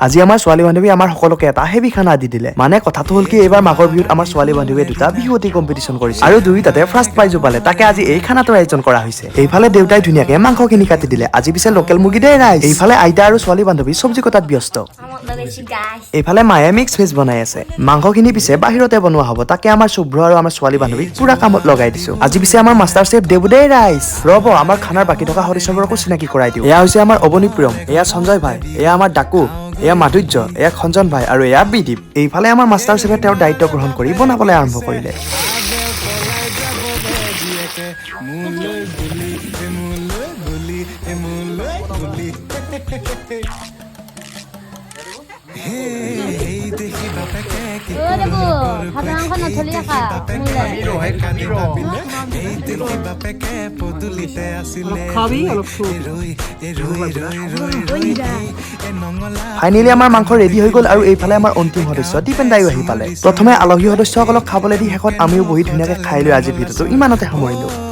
আজি আমাৰ ছোৱালী বান্ধৱী আমাৰ সকলোকে এটা হেভি খানা দি দিলে মানে কথাটো হ'ল কি এইবাৰ মাঘৰ বিহুত আমাৰ ছোৱালী বান্ধৱীয়ে দুটা বিহুৱতী কম্পিটিশ্যন কৰিছে আৰু দুইটাতে ফাৰ্ষ্ট প্ৰাইজো পালে তাকে আজি এই খানাটোৰ আয়োজন কৰা হৈছে এইফালে দেউতাই ধুনীয়াকে মাংসখিনি কাটি দিলে আজি পিছে লোকেল মুৰ্গী দে ৰাইজ এইফালে আইতা আৰু ছোৱালী বান্ধৱী চব্জি কটাত ব্যস্ত এইফালে মায়ে মিক্স ভেজ বনাই আছে মাংসখিনি পিছে বাহিৰতে বনোৱা হ'ব তাকে আমাৰ শুভ্ৰ আৰু আমাৰ ছোৱালী বান্ধৱীক পুৰা কামত লগাই দিছো আজি পিছে আমাৰ মাষ্টাৰ চেফ দেবু দে ৰাইজ ৰব আমাৰ খানাৰ বাকী থকা সদস্যবোৰকো চিনাকি কৰাই দিওঁ এয়া হৈছে আমাৰ অৱনী প্ৰিয়ম এয়া সঞ্জয় ভাই এয়া আমাৰ ডাকু এয়া মাধুৰ্য এয়া খঞ্জন ভাই আৰু এয়া বিদীপ এইফালে আমাৰ মাষ্টাৰ চেফে তেওঁৰ দায়িত্ব গ্ৰহণ কৰি বনাবলৈ আৰম্ভ কৰিলে ফাইনেলি আমাৰ মাংস ৰেডি হৈ গ'ল আৰু এইফালে আমাৰ অন্তিম সদস্য দীপেন দাইও আহি পালে প্ৰথমে আলহী সদস্যসকলক খাবলৈ দি শেষত আমিও বহি ধুনীয়াকে খাই লৈ আজি ভিডিঅ'টো ইমানতে সামৰিলো